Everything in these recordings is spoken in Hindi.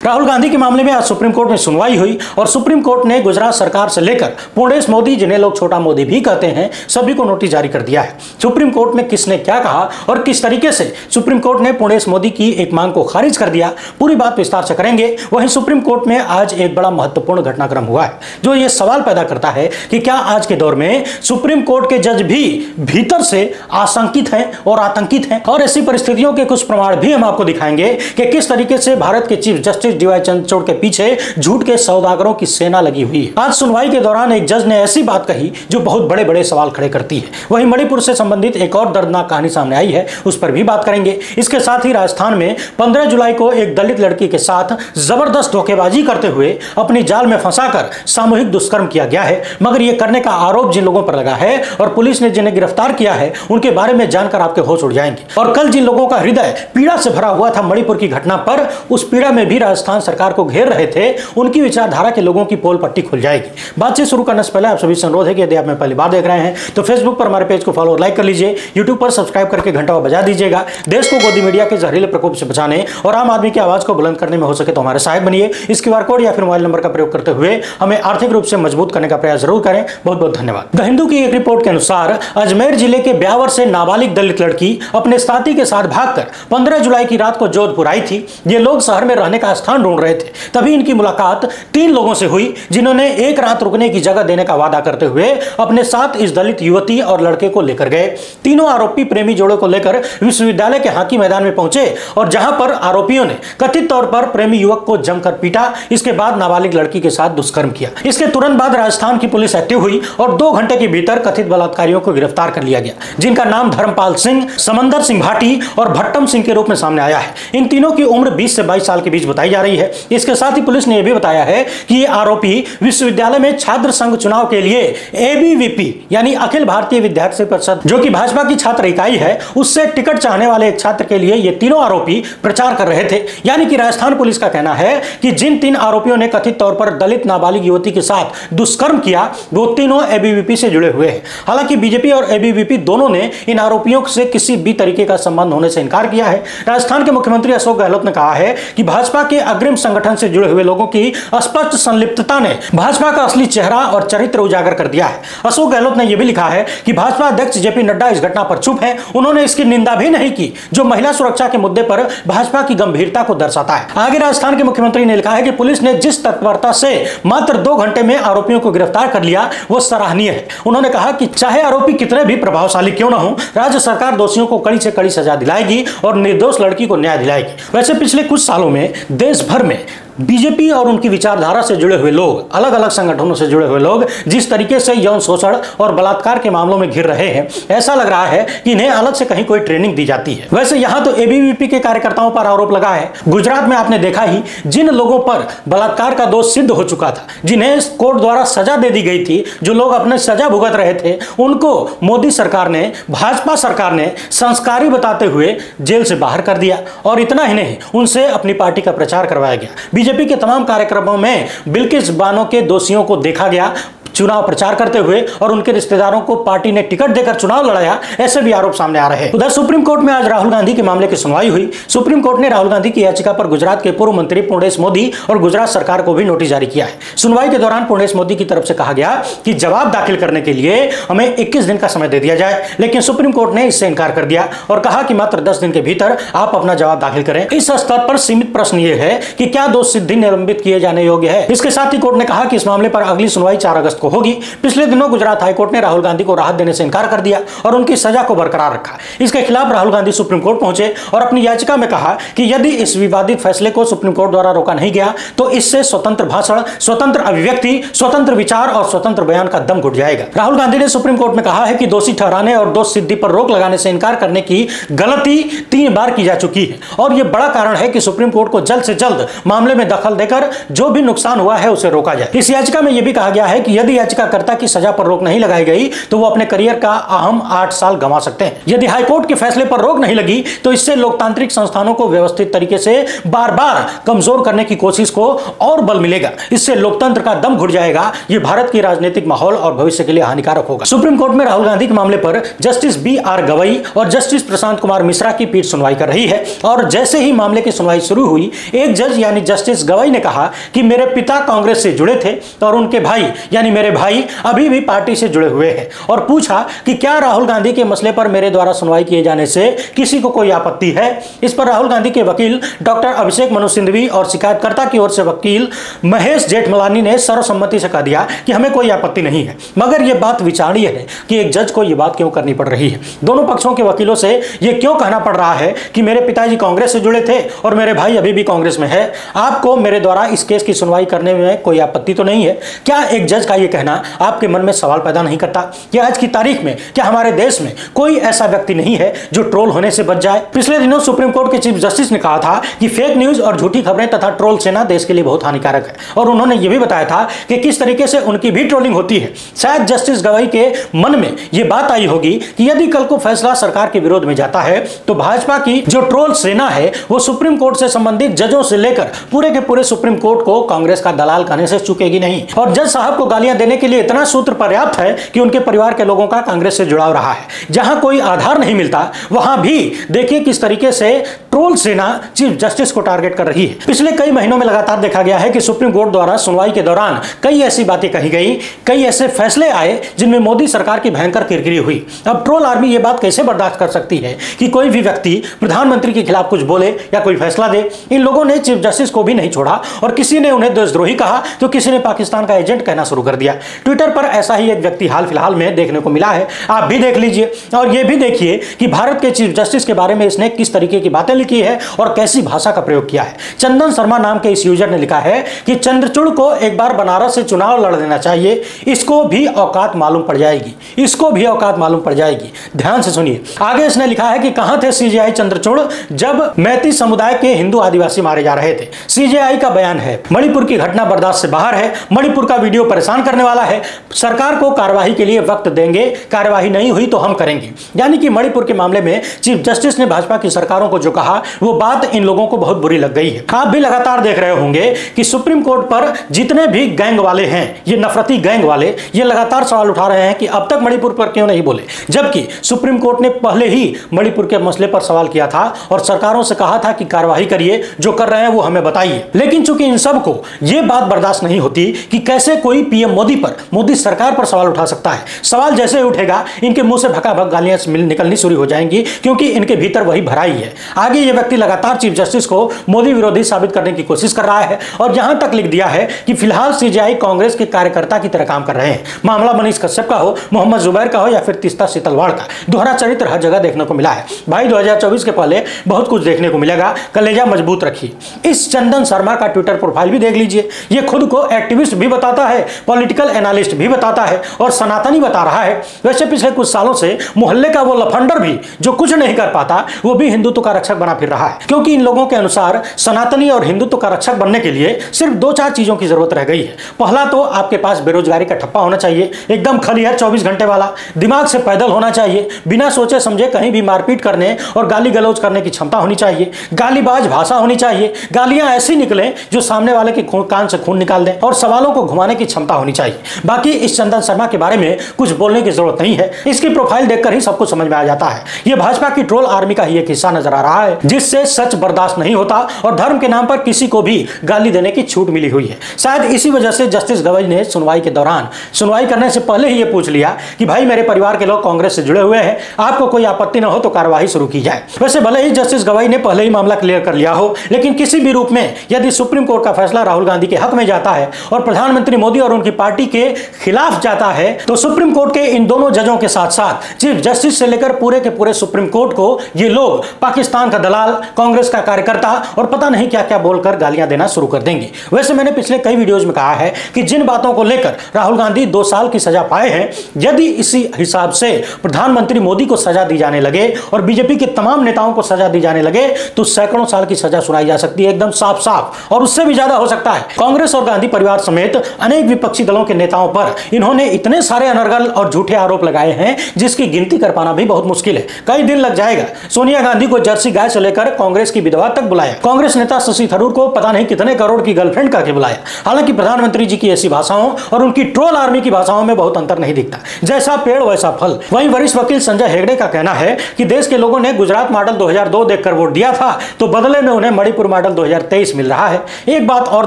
राहुल गांधी के मामले में आज सुप्रीम कोर्ट में सुनवाई हुई और सुप्रीम कोर्ट ने गुजरात सरकार से लेकर पूर्णेश मोदी, जिन्हें लोग छोटा मोदी भी कहते हैं, सभी को नोटिस जारी कर दिया है। सुप्रीम कोर्ट में किसने क्या कहा और किस तरीके से सुप्रीम कोर्ट ने पूर्णेश मोदी की एक मांग को खारिज कर दिया, पूरी बात विस्तार से करेंगे। वहीं सुप्रीम कोर्ट में आज एक बड़ा महत्वपूर्ण घटनाक्रम हुआ है जो ये सवाल पैदा करता है कि क्या आज के दौर में सुप्रीम कोर्ट के जज भी भीतर से आशंकित हैं और आतंकित हैं। और ऐसी परिस्थितियों के कुछ प्रमाण भी हम आपको दिखाएंगे कि किस तरीके से भारत के चीफ जस्टिस डीवाई चंद्रचूड़ के पीछे झूठ के सौदागरों की सेना लगी हुई है। आज सुनवाई के दौरान एक जज ने ऐसी बात कही जो बहुत बड़े बड़े सवाल खड़े करती है। वहीं मणिपुर से संबंधित एक और दर्दनाक कहानी सामने आई है, उस पर भी बात करेंगे। इसके साथ ही राजस्थान में 15 जुलाई को एक दलित लड़की के साथ जबरदस्त धोखेबाजी करते हुए अपनी जाल में फंसाकर सामूहिक दुष्कर्म किया गया है। मगर यह करने का आरोप जिन लोगों पर लगा है और पुलिस ने जिन्हें गिरफ्तार किया है, उनके बारे में जानकर आपके होश उड़ जाएंगे। और कल जिन लोगों का हृदय पीड़ा से भरा हुआ था मणिपुर की घटना पर, उस पीड़ा में भी राजस्थान सरकार को घेर रहे थे, उनकी विचारधारा के लोगों की पोल पट्टी खुल जाएगी। बातचीत शुरू करने से पहले आप सभी से अनुरोध है कि यदि आप मैं पहली बार देख रहे हैं तो फेसबुक पर हमारे पेज को फॉलो और लाइक कर लीजिए, यूट्यूब पर सब्सक्राइब करके घंटा बजा दीजिएगा। देश को गोदी मीडिया के जहरीले प्रकोप से बचाने और आम आदमी की आवाज को बुलंद करने में हो सके तो हमारे सहायक बनिए। इस क्यूआर कोड या फिर मोबाइल नंबर का प्रयोग करते हुए हमें आर्थिक रूप से मजबूत करने का प्रयास जरूर करें। बहुत बहुत धन्यवाद। द हिंदू की एक रिपोर्ट के अनुसार अजमेर जिले के ब्यावर से नाबालिग दलित लड़की अपने साथी के साथ भागकर 15 जुलाई की रात को जोधपुर आई थी। ये लोग शहर में रहने का स्थान ढूंढ रहे थे, तभी इनकी मुलाकात 3 लोगों से हुई जिन्होंने एक रात रुकने की जगह देने का वादा करते हुए अपने साथ इस दलित युवती और लड़के को लेकर गए। तीनों आरोपी प्रेमी जोड़े को लेकर विश्वविद्यालय के हॉकी मैदान में पहुंचे और जहां पर आरोपियों ने कथित तौर पर प्रेमी युवक को जमकर पीटा, इसके बाद नाबालिग लड़की के साथ दुष्कर्म किया। इसके तुरंत बाद राजस्थान की पुलिस एक्टिव हुई और 2 घंटे के भीतर कथित बलात्कारियों को गिरफ्तार कर लिया गया, जिनका नाम धर्मपाल सिंह, समंदर सिंह भाटी और भट्टम सिंह के रूप में सामने आया है। इन तीनों की उम्र 20 से 22 साल के बीच बताई जा रही है। इसके साथ ही पुलिस ने यह भी बताया है कि ये आरोपी विश्वविद्यालय में छात्र संघ चुनाव के लिए एबीवीपी यानी अखिल भारतीय विद्यार्थी परिषद, जो कि भाजपा की छात्र इकाई है, उससे टिकट चाहने वाले एक छात्र के लिए ये तीनों आरोपी प्रचार कर रहे थे। यानी कि राजस्थान पुलिस का कहना है कि जिन 3 आरोपियों ने कथित तौर पर दलित नाबालिग युवती के साथ दुष्कर्म किया, वो तीनों एबीवीपी से जुड़े हुए हैं। हालांकि बीजेपी और एबीवीपी दोनों ने इन आरोपियों से किसी भी तरीके का संबंध होने से इनकार किया है। राजस्थान के मुख्यमंत्री अशोक गहलोत ने कहा है कि भाजपा के अग्रिम संगठन से जुड़े हुए लोगों की स्पष्ट संलिप्तता ने भाजपा का असली चेहरा और चरित्र उजागर कर दिया है। अशोक गहलोत ने यह भी लिखा है कि भाजपा अध्यक्ष जेपी नड्डा इस घटना पर चुप है, उन्होंने इसकी निंदा भी नहीं की, जो महिला सुरक्षा के मुद्दे पर भाजपा की गंभीरता को दर्शाता है। आगे राजस्थान के मुख्यमंत्री ने लिखा है कि पुलिस ने जिस तत्परता से मात्र 2 घंटे में आरोपियों को गिरफ्तार कर लिया, वो सराहनीय है। उन्होंने कहा कि चाहे आरोपी कितने भी प्रभावशाली क्यों न हो, राज्य सरकार दोषियों को कड़ी से कड़ी सजा दिलाएगी और निर्दोष लड़की को न्याय दिलाएगी। वैसे पिछले कुछ सालों में देश भर में बीजेपी और उनकी विचारधारा से जुड़े हुए लोग, अलग अलग संगठनों से जुड़े हुए लोग जिस तरीके से यौन शोषण और बलात्कार के मामलों में घिर रहे हैं, ऐसा लग रहा है कि इन्हें अलग से कहीं कोई ट्रेनिंग दी जाती है। वैसे यहां तो एबीवीपी के कार्यकर्ताओं पर आरोप लगा है। गुजरात में आपने देखा ही, जिन लोगों पर बलात्कार का दोष सिद्ध हो चुका था, जिन्हें कोर्ट द्वारा सजा दे दी गई थी, जो लोग अपने सजा भुगत रहे थे, उनको मोदी सरकार ने, भाजपा सरकार ने संस्कारी बताते हुए जेल से बाहर कर दिया। और इतना ही नहीं, उनसे अपनी पार्टी का प्रचार करवाया गया। बीजेपी के तमाम कार्यक्रमों में बिल्किस बानो के दोषियों को देखा गया चुनाव प्रचार करते हुए और उनके रिश्तेदारों को पार्टी ने टिकट देकर चुनाव लड़ाया, ऐसे भी आरोप सामने आ रहे हैं। उधर सुप्रीम कोर्ट में आज राहुल गांधी के मामले की सुनवाई हुई। सुप्रीम कोर्ट ने राहुल गांधी की याचिका पर गुजरात के पूर्व मंत्री पूर्णेश मोदी और गुजरात सरकार को भी नोटिस जारी किया है। सुनवाई के दौरान पूर्णेश मोदी की तरफ से कहा गया कि जवाब दाखिल करने के लिए हमें 21 दिन का समय दे दिया जाए, लेकिन सुप्रीम कोर्ट ने इससे इनकार कर दिया और कहा कि मात्र 10 दिन के भीतर आप अपना जवाब दाखिल करें। इस स्तर पर सीमित प्रश्न यह है कि क्या दोष सिद्धि निलंबित किए जाने योग्य है। इसके साथ ही कोर्ट ने कहा कि इस मामले पर अगली सुनवाई 4 अगस्त को होगी। पिछले दिनों गुजरात हाईकोर्ट ने राहुल गांधी को राहत देने से इनकार कर दिया और उनकी सजा को बरकरार रखा। इसके खिलाफ राहुल गांधी सुप्रीम कोर्ट पहुंचे और अपनी याचिका में कहा कि यदि इस विवादित फैसले को सुप्रीम कोर्ट द्वारा रोका नहीं गया तो इससे स्वतंत्र भाषण, स्वतंत्र अभिव्यक्ति, स्वतंत्र विचार और स्वतंत्र बयान का दम घुट जाएगा। राहुल गांधी ने सुप्रीम कोर्ट में कहा है कि दोषी ठहराने और दोष सिद्धि पर रोक लगाने से इनकार करने की गलती 3 बार की जा चुकी है और यह बड़ा कारण है कि सुप्रीम कोर्ट को जल्द से जल्द मामले में दखल देकर जो भी नुकसान हुआ है उसे रोका जाए। इस याचिका में यह भी कहा गया है कि यदि याचिकाकर्ता की सजा पर रोक नहीं लगाई गई तो वो अपने करियर का अहम 8 साल गंवा सकते हैं। यदि हाईकोर्ट के फैसले पर रोक नहीं लगी तो इससे लोकतांत्रिक संस्थानों को व्यवस्थित तरीके से बार बार कमजोर करने की कोशिश को और बल मिलेगा। इससे लोकतंत्र का दम घुट जाएगा। यह भारत की राजनीतिक माहौल और भविष्य के लिए हानिकारक होगा। सुप्रीम कोर्ट में राहुल गांधी के मामले पर जस्टिस BR गवई और जस्टिस प्रशांत कुमार मिश्रा की पीठ सुनवाई कर रही है और जैसे ही मामले की सुनवाई शुरू हुई, एक जज यानी जस्टिस गवई ने कहा कि मेरे पिता कांग्रेस से जुड़े थे और उनके भाई यानी मेरे भाई अभी भी पार्टी से जुड़े हुए हैं, और पूछा कि क्या राहुल गांधी के मसले पर मेरे द्वारा सुनवाई किए जाने से किसी को कोई आपत्ति है। इस पर राहुल गांधी के वकील डॉक्टर अभिषेक मनु सिंघवी और शिकायतकर्ता की ओर से वकील महेश जेठमलानी ने सर्वसम्मति से कह दिया कि हमें कोई आपत्ति नहीं है। मगर यह बात विचारणीय है कि एक जज को यह बात क्यों करनी पड़ रही है। दोनों पक्षों के वकीलों से यह क्यों कहना पड़ रहा है कि मेरे पिताजी कांग्रेस से जुड़े थे और मेरे भाई अभी भी कांग्रेस में है। आपको मेरे द्वारा इस केस की सुनवाई करने में कोई आपत्ति तो नहीं है। क्या एक जज का यह कहना आपके मन में सवाल पैदा नहीं करता कि आज की तारीख में क्या हमारे देश में कोई ऐसा व्यक्ति नहीं है जो ट्रोल होने से बच जाए। पिछले दिनों सुप्रीम कोर्ट के चीफ जस्टिस ने कहा था कि फेक न्यूज और झूठी खबरें तथा ट्रोल सेना देश के लिए बहुत हानिकारक है, और उन्होंने यह भी बताया था कि किस तरीके से उनकी भी ट्रोलिंग होती है। शायद जस्टिस गवई के मन में यह बात आई होगी कि यदि कल को फैसला सरकार के विरोध में जाता है तो भाजपा की जो ट्रोल सेना है वो सुप्रीम कोर्ट से संबंधित जजों से लेकर पूरे के पूरे सुप्रीम कोर्ट को कांग्रेस का दलाल कहने से चूकेगी नहीं। और जज साहब को गालियां देने के लिए इतना सूत्र पर्याप्त है कि उनके परिवार के लोगों का कांग्रेस से जुड़ाव रहा है। जहां कोई आधार नहीं मिलता वहां भी देखिए किस तरीके से ट्रोल सेना चीफ जस्टिस को टारगेट कर रही है। पिछले कई महीनों में लगातार देखा गया है कि सुप्रीम कोर्ट द्वारा सुनवाई के दौरान कई ऐसी बातें कही गई, कई ऐसे फैसले आए जिनमें मोदी सरकार की भयंकर किरकिरी हुई। अब ट्रोल आर्मी यह बात कैसे बर्दाश्त कर सकती है कि कोई भी व्यक्ति प्रधानमंत्री के खिलाफ कुछ बोले या कोई फैसला दे। इन लोगों ने चीफ जस्टिस को भी नहीं छोड़ा और किसी ने उन्हें देशद्रोही कहा तो किसी ने पाकिस्तान का एजेंट कहना शुरू कर दिया। ट्विटर पर ऐसा ही एक व्यक्ति हाल फिलहाल में देखने को मिला है, आप भी देख लीजिए और यह भी देखिए कि भारत के चीफ जस्टिस के बारे में इसने किस तरीके की बातें लिखी है और कैसी भाषा का प्रयोग किया है। चंदन शर्मा नाम के इस यूजर ने लिखा है कि चंद्रचूड़ को एक बार बनारस से चुनाव लड़ देना चाहिए, इसको भी औकात मालूम पड़ जाएगी, इसको भी औकात मालूम पड़ जाएगी। ध्यान से सुनिए, आगे इसने लिखा है कि कहां थे सीजेआई चंद्रचूड़ जब मैती समुदाय के हिंदू आदिवासी मारे जा रहे थे। सीजेआई का बयान है, मणिपुर की घटना बर्दाश्त से बाहर है, मणिपुर का वीडियो परेशान करने वाला है, सरकार को कार्रवाई के लिए वक्त देंगे, कार्रवाई नहीं हुई तो हम करेंगे। यानी कि मणिपुर के मामले में चीफ जस्टिस ने भाजपा की सरकारों को जो कहा वो बात इन लोगों को बहुत बुरी लग गई है। आप भी लगातार देख रहे होंगे कि सुप्रीम कोर्ट पर जितने भी गैंग वाले हैं, ये नफरती गैंग वाले, ये लगातार सवाल उठा रहे हैं कि अब तक मणिपुर पर क्यों नहीं बोले, जबकि सुप्रीम कोर्ट ने पहले ही मणिपुर के मसले पर सवाल किया था और सरकारों से कहा था कि कार्रवाई करिए, जो कर रहे हैं वो हमें बताइए। लेकिन चूंकि इन सबको यह बात बर्दाश्त नहीं होती कि कैसे कोई पीएम मोदी पर, मोदी सरकार पर सवाल उठा सकता है। सवाल जैसे उठेगा इनके मुंह से भकाभक गालियां निकलनी शुरू हो जाएंगी, क्योंकि इनके भीतर वही भराई है। आगे ये व्यक्ति लगातार चीफ जस्टिस को मोदी विरोधी साबित करने की कोशिश कर रहा है और यहां तक लिख दिया है कि फिलहाल सीजेआई कांग्रेस के कार्यकर्ता की तरह काम कर रहे हैं। मामला मनीष कश्यप का हो, मोहम्मद जुबैर का हो या फिर तीस्ता सीतलवाड़ का, दोहरा चरित्र हर जगह देखने को मिला है। भाई 2024 के पहले बहुत कुछ देखने को मिलेगा, कलेजा मजबूत रखिए। इस चंदन शर्मा का ट्विटर प्रोफाइल भी देख लीजिए, ये खुद को एक्टिविस्ट भी बताता है, पॉलिटिकल एनालिस्ट भी बताता है और सनातनी बता रहा है। वैसे पिछले कुछ सालों से मोहल्ले का वो लफंडर भी जो कुछ नहीं कर पाता वो भी हिंदुत्व का रक्षक बना फिर रहा है, क्योंकि इन लोगों के अनुसार सनातनी और हिंदुत्व का रक्षक बनने के लिए सिर्फ 2-4 चीजों की जरूरत रह गई है। पहला तो आपके पास बेरोजगारी का ठप्पा होना चाहिए, एकदम खलिहर 24 घंटे वाला, दिमाग से पैदल होना चाहिए, बिना सोचे समझे कहीं भी मारपीट करने और गाली गलौज करने की क्षमता होनी चाहिए, गालीबाज भाषा होनी चाहिए, गालियां ऐसी निकलें जो सामने वाले के कान से खून निकाल दें और सवालों को घुमाने की क्षमता होनी चाहिए। बाकी इस चंदन शर्मा के बारे में कुछ बोलने की जरूरत नहीं है, इसकी प्रोफाइल देखकर ही सब कुछ समझ में आ जाता है। यह भाजपा की ट्रोल आर्मी का ही एक हिस्सा नजर आ रहा है, जिससे सच बर्दाश्त नहीं होता और धर्म के नाम पर किसी को भी गाली देने की छूट मिली हुई है। शायद इसी वजह से जस्टिस गवई ने सुनवाई के दौरान सुनवाई करने से पहले ही यह पूछ लिया कि भाई मेरे परिवार के लोग कांग्रेस से जुड़े हुए हैं, आपको कोई आपत्ति न हो तो कार्रवाई शुरू की जाए। वैसे भले ही जस्टिस गवई ने पहले ही मामला क्लियर कर लिया हो, लेकिन किसी भी रूप में यदि सुप्रीम कोर्ट का फैसला राहुल गांधी के हक में जाता है और प्रधानमंत्री मोदी और उनकी पार्टी के खिलाफ जाता है तो सुप्रीम कोर्ट के इन दोनों जजों के साथ साथ चीफ जस्टिस से लेकर पूरे के पूरे सुप्रीम कोर्ट को ये लोग पाकिस्तान का दलाल, कांग्रेस का कार्यकर्ता और पता नहीं क्या क्या बोलकर गालियां देना शुरू कर देंगे। वैसे मैंने पिछले कई वीडियोज में कहा है कि जिन बातों को लेकर राहुल गांधी 2 साल की सजा पाए हैं, यदि इसी हिसाब से प्रधानमंत्री मोदी को सजा दी जाने लगे और बीजेपी के तमाम नेताओं को सजा दी जाने लगे तो सैकड़ों साल की सजा सुनाई जा सकती है, एकदम साफ साफ, और उससे भी ज्यादा हो सकता है। कांग्रेस और गांधी परिवार समेत अनेक विपक्षी दलों के नेताओं पर इन्होंने इतने सारे अनर्गल और झूठे आरोप लगाए हैं जिसकी गिनती कर पाना भी बहुत मुश्किल है, कई दिन लग जाएगा। सोनिया गांधी को जर्सी गाय से लेकर कांग्रेस की विधवा तक बुलाया, कांग्रेस नेता शशि थरूर को पता नहीं कितने करोड़ की गर्लफ्रेंड करके बुलाया। हालांकि प्रधानमंत्री जी की ऐसी भाषाओं और उनकी ट्रोल आर्मी की भाषाओं में बहुत अंतर नहीं दिखता, जैसा पेड़ वैसा फल। वहीं वरिष्ठ वकील संजय हेगड़े का कहना है कि देश के लोगों ने गुजरात मॉडल 2002 देखकर वोट दिया था, तो बदले में उन्हें मणिपुर मॉडल 2023 मिल रहा है। एक बात और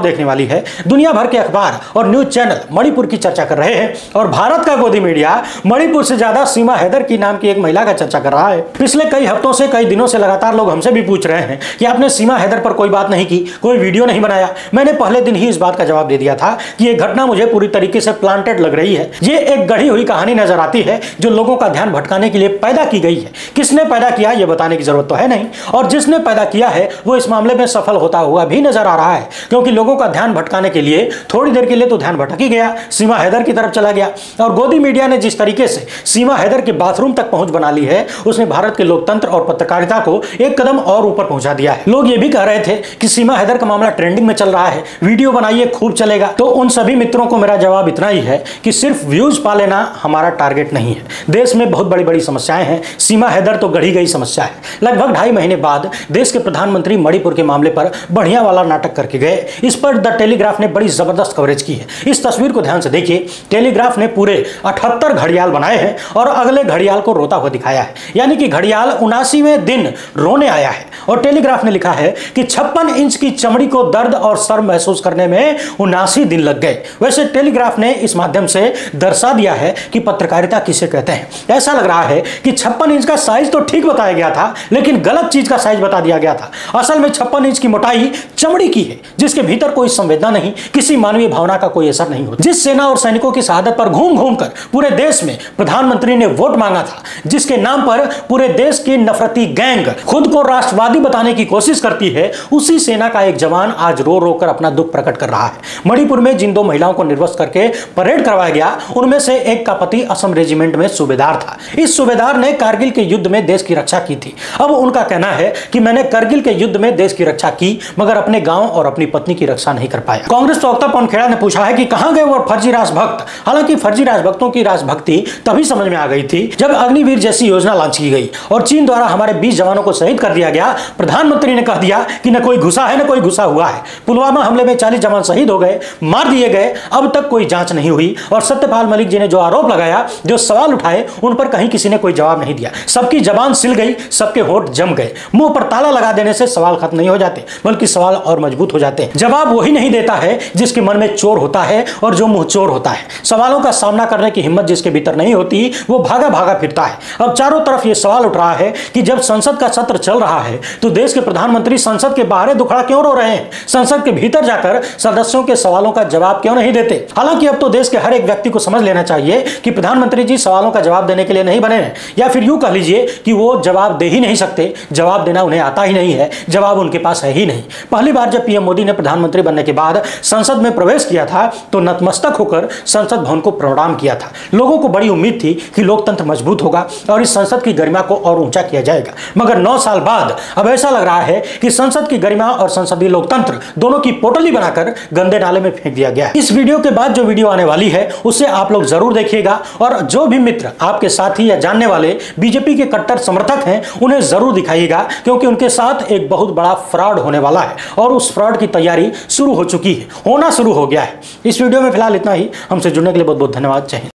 देखने वाली है, दुनिया भर के अखबार और न्यूज चैनल मणिपुर की चर्चा कर रहे हैं और भारत का गोदी मीडिया मणिपुर से ज्यादा सीमा हैदर की नाम की एक महिला का चर्चा कर रहा है। पिछले कई हफ्तों से, कई दिनों से लगातार लोग हमसे भी पूछ रहे हैं कि आपने सीमा हैदर पर कोई बात नहीं की, कोई वीडियो नहीं बनाया। मैंने पहले दिन ही इस बात का जवाब दे दिया था कि यह घटना मुझे पूरी तरीके से प्लांटेड लग रही है। ये एक गढ़ी हुई कहानी नजर आती है जो लोगों का ध्यान भटकाने के लिए पैदा की गई है। किसने पैदा किया यह बताने की जरूरत तो है नहीं, और जिसने पैदा किया है वो इस मामले में सफल होता हुआ भी नजर आ रहा है, क्योंकि लोगों का ध्यान भटकाने के लिए थोड़ी देर के लिए तो ध्यान भटक ही गया, सीमा हैदर की तरफ चला गया। और गोदी मीडिया ने जिस तरीके से सीमा हैदर के बाथरूम तक पहुंच बना ली है, उसने भारत के लोकतंत्र और पत्रकारिता को एक कदम और ऊपर पहुंचा दिया है। लोग ये भी कह रहे थे कि सीमा हैदर का मामला ट्रेंडिंग में चल रहा है, वीडियो बनाइए खूब चलेगा। तो उन सभी मित्रों को मेरा जवाब इतना ही है कि सिर्फ व्यूज पा लेना हमारा टारगेट नहीं है। देश में बहुत बड़ी बड़ी समस्याएं हैं, सीमा हैदर तो गढ़ी गई समस्या है। लगभग 2.5 महीने बाद देश के प्रधानमंत्री मणिपुर के मामले पर बढ़िया वाला नाटक करके गए। इस पर द टेलीग्राफ ने बड़ी जबरदस्त कवरेज की है। इस तस्वीर को ध्यान से देखिए, टेलीग्राफ ने पूरे 78 घड़ियाल बनाए हैं और अगले घड़ियाल को रोता हुआ दिखाया है, यानी कि घड़ियाल 79वें दिन रोने आया है। और टेलीग्राफ ने लिखा है कि 56 इंच की चमड़ी को दर्द और शर्म महसूस करने में 79 दिन लग गए। वैसे टेलीग्राफ ने इस माध्यम से दर्शा दिया है कि पत्रकारिता किसे कहते हैं। ऐसा लग रहा है कि 56 इंच का साइज तो ठीक बताया गया था, लेकिन गलत चीज का साइज बता दिया गया था। असल में 56 इंच की मोटाई चमड़ी की है, जिसके भीतर कोई संवेदना नहीं, किसी मानवीय भावना का कोई असर नहीं होता। जिस सेना और सैनिकों की शहादत पर घूम घूम कर पूरे देश में प्रधानमंत्री ने वोट मांगा था, जिसके नाम पर पूरे देश की नफरती गैंग खुद को राष्ट्रवादी बताने की कोशिश करती है, उसी सेना का एक जवान आज रो रो कर अपना दुख प्रकट कर रहा है। मणिपुर में जिन 2 महिलाओं को निर्वस्त्र करके परेड करवाया गया, उनमें से एक का पति असम रेजिमेंट में सूबेदार था। इस सूबेदार ने कारगिल के युद्ध में देश की रक्षा की थी। अब उनका कहना है कि मैंने करगिल के युद्ध में देश की रक्षा की, मगर अपने गांव और अपनी पत्नी की रक्षा नहीं कर पाया। कांग्रेस प्रवक्ता पवन खेड़ा ने पूछा है कि कहां गए वो फर्जी राजभक्त। हालांकि फर्जी राजभक्तों की राजभक्ति तभी समझ में आ गई थी जब अग्निवीर जैसी योजना लॉन्च की गई और चीन द्वारा हमारे 20 जवानों को शहीद कर दिया गया। प्रधानमंत्री ने कह दिया कि न कोई घुसा है न कोई घुसा हुआ है। पुलवामा हमले में 40 जवान शहीद हो गए, मार दिए गए, अब तक कोई जांच नहीं हुई। और सत्यपाल मलिक जी ने जो आरोप लगाया, जो सवाल उठाए, उन पर कहीं किसी ने कोई जवाब नहीं दिया। सबकी जबान सिल गई, सबके होठ जम गए। मुंह पर ताला लगा देने से सवाल खत्म नहीं हो जाते, बल्कि सवाल और मजबूत हो जाते हैं। जवाब वही नहीं देता है जिसके मन में चोर होता है और जो मुंह चोर होता है। सवालों का सामना करने की हिम्मत जिसके भीतर नहीं होती, वो भागा भागा फिरता है। अब चारों तरफ ये सवाल उठ रहा है कि जब संसद का सत्र चल रहा है तो देश के प्रधानमंत्री संसद के बाहर दुखड़ा क्यों रो रहे हैं? संसद के भीतर जाकर सदस्यों के सवालों का जवाब क्यों नहीं देते? हालांकि अब तो देश के हर एक व्यक्ति को समझ लेना चाहिए कि प्रधानमंत्री जी सवालों का जवाब देने के लिए नहीं बने हैं, या फिर यूं कह लीजिए कि वो जवाब दे ही नहीं सकते, जवाब देना उन्हें आता ही नहीं है, जवाब उनके पास है ही नहीं। पहली बार जब पीएम मोदी ने प्रधानमंत्री बनने के बाद संसद में प्रवेश किया था तो नतमस्तक होकर संसद भवन को प्रणाम किया था। लोगों को बड़ी उम्मीद थी कि लोकतंत्र मजबूत होगा और इस संसद की गरिमा को और ऊंचा किया जाएगा। मगर 9 साल बाद अब ऐसा लग रहा है कि संसद की गरिमा और संसदीय लोकतंत्र दोनों की पोटली बनाकर गंदे नाले में फेंक दिया गया है। इस वीडियो के बाद जो वीडियो आने वाली है उसे आप लोग जरूर देखिएगा, और जो भी मित्र आपके साथी या जानने वाले बीजेपी के कट्टर समर्थक हैं उन्हें जरूर दिखाइएगा, क्योंकि उनके साथ एक बहुत बड़ा फ्रॉड होने वाला है और उस फ्रॉड की तैयारी शुरू हो चुकी है, होना शुरू हो गया है। इस वीडियो में फिलहाल इतना ही। हमसे जुड़ने के लिए बहुत बहुत धन्यवाद। जय हिंद।